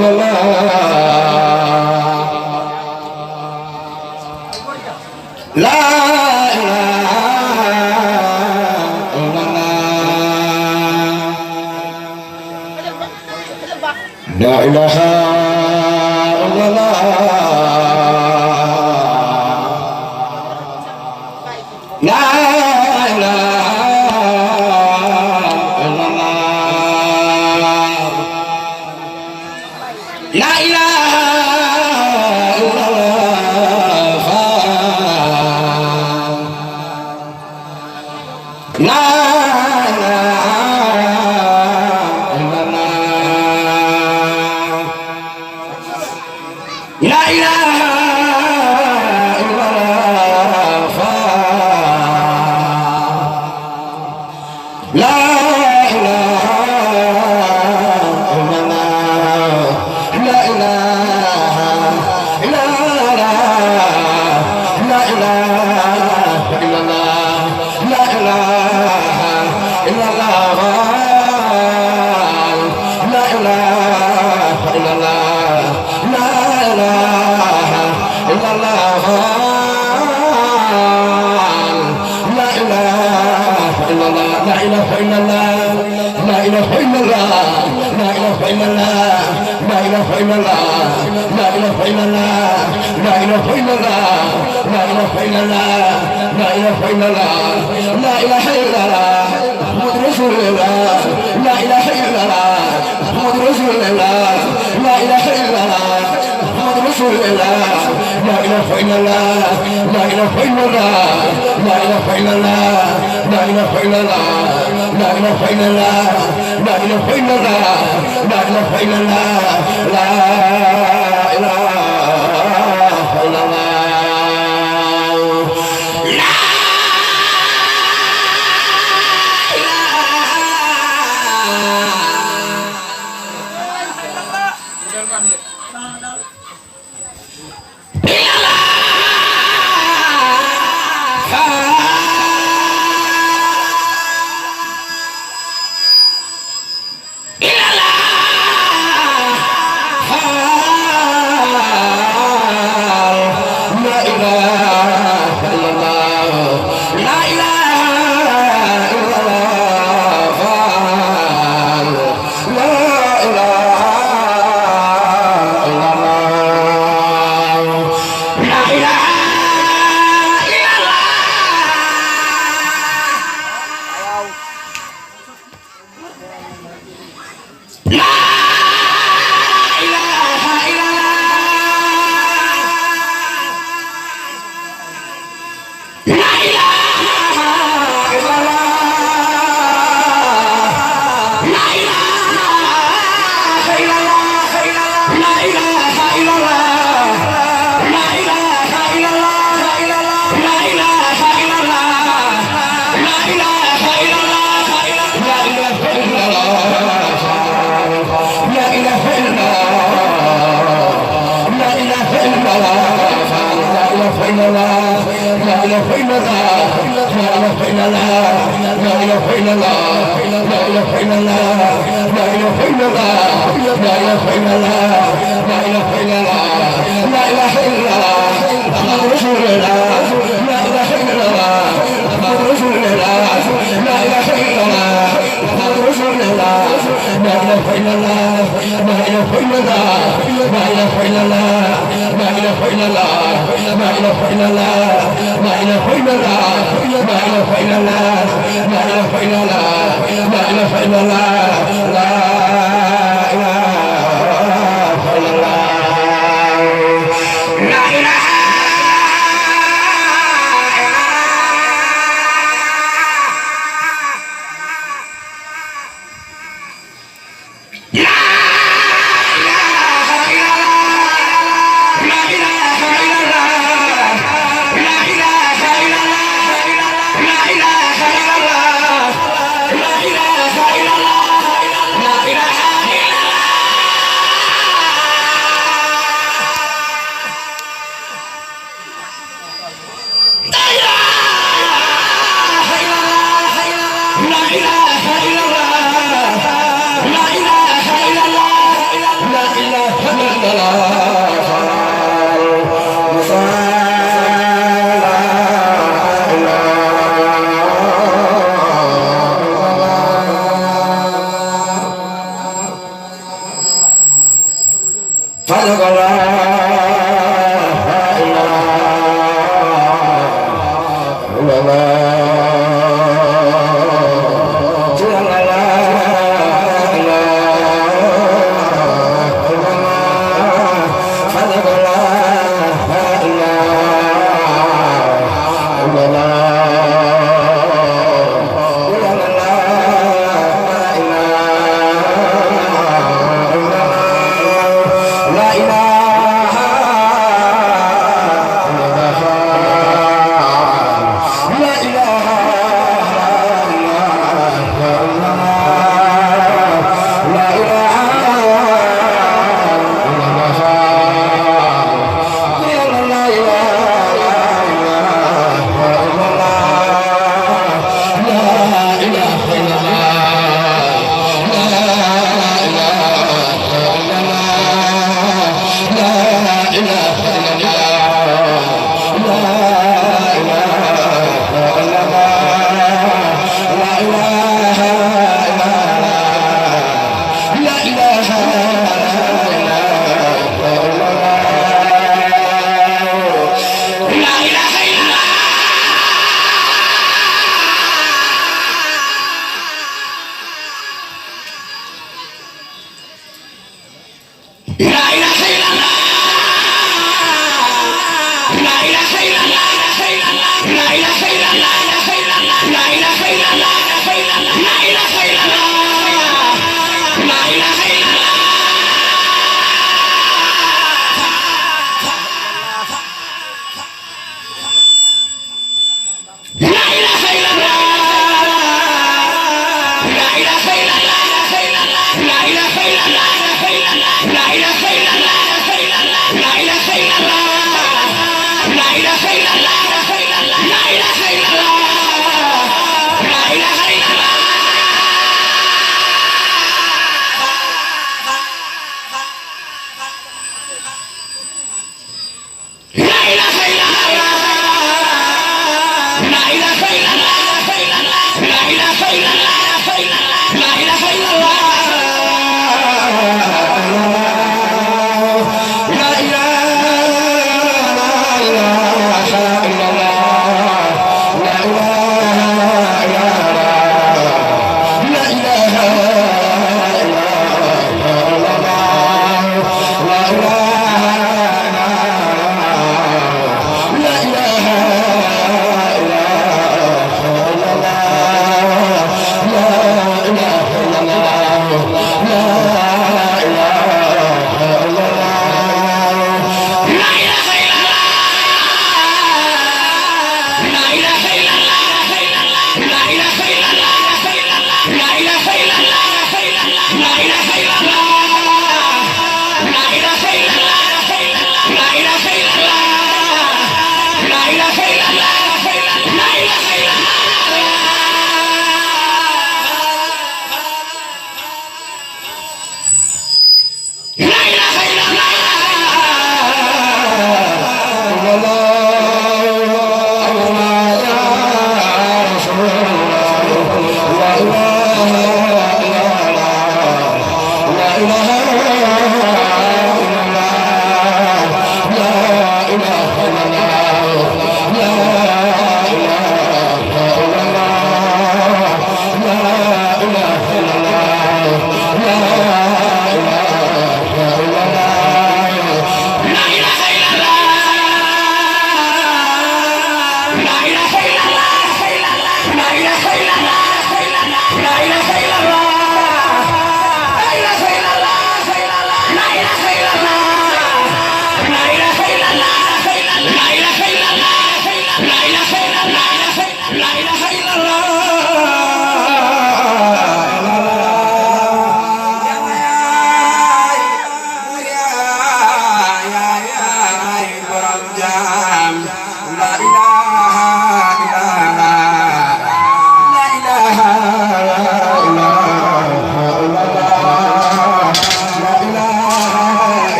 La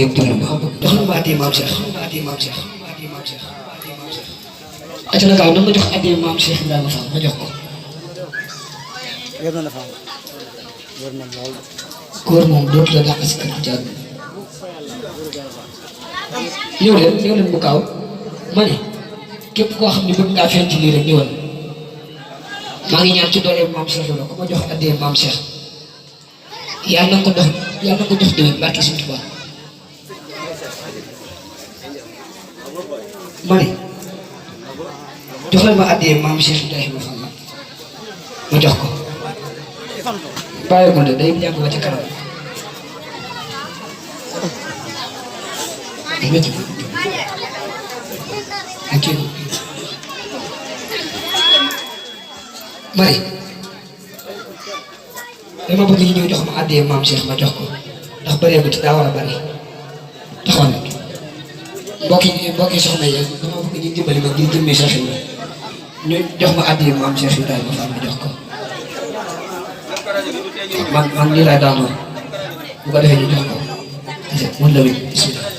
ngeen dimbali ma jox ma addi maam Cheikh acca na gaaw na nga jox addi maam Cheikh Ibrahima Fall ma jox ko yéen na fa wër na lool góor moom dootu la dàq si kër gi jàll ñëw leen bu gaaw ma ne képp koo xam ne bëgg ngaa feeñ ci lii rek ñëwal maa ngi ñaan ci doole maam Cheikh la ku ma jox addee maam Cheikh yàlla na ko jox déwén barke Sëñ Tuubaa ma ne joxal ma addee maam Cheikh Ibrahima Fall ma jox ko bàyyi ko de day jàng ba ca kanam mari dama bëgg ñu ñëw jox ma addee maam Cheikh ma jox ko ndax bëree bi daa war a bëri taxaw na mbokki soxna yi dama bëgg ñu dimbali ma ngir jëmmi Cheikh Ibrahima ñu jox ma addee maam Cheikh Ibrahima Fall ma jox ko man lii laa daanoon bu ko defee ñu jox ko mun la wéy bismillah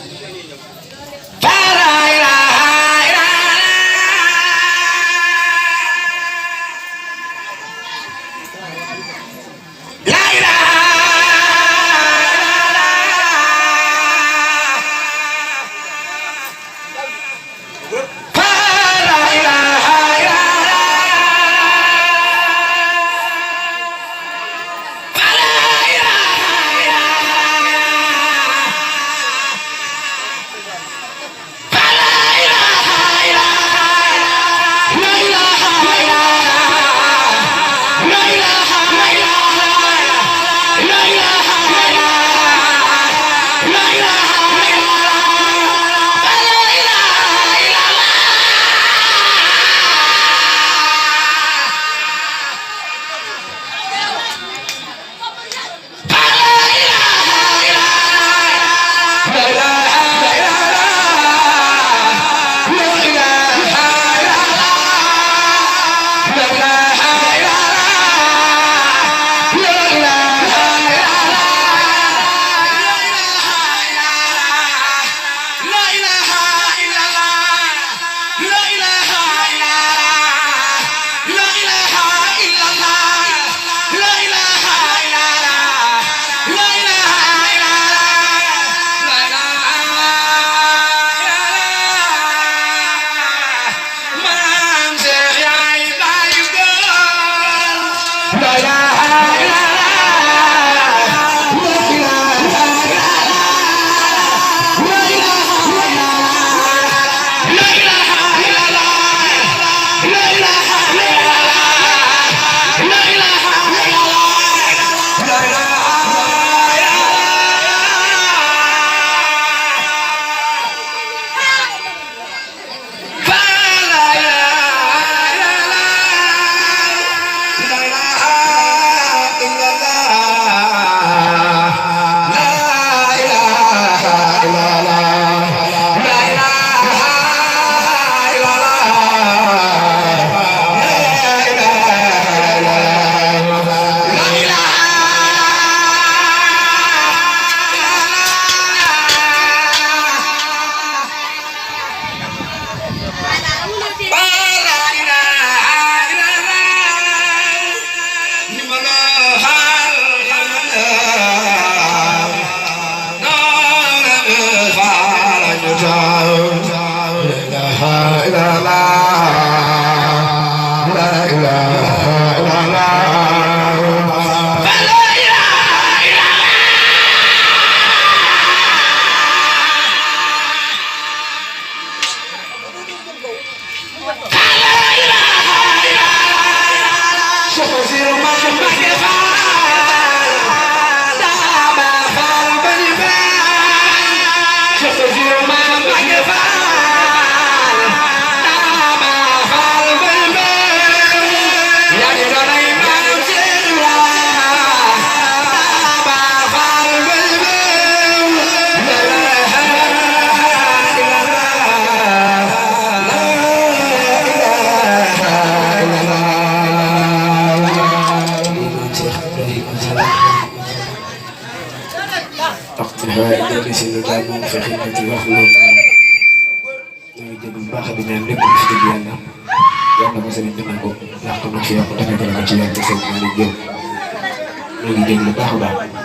si daal moom fexe na ci wax loolu ñoo ngi jël bu baax di ñaan lépp lu fi dëgg yàlla yal na ko sëriñ bi nangu ndax ko nag fi yokk tamit la ci yàlla sëriñ Malick Diop ñoo ngi dégg lu baax a baax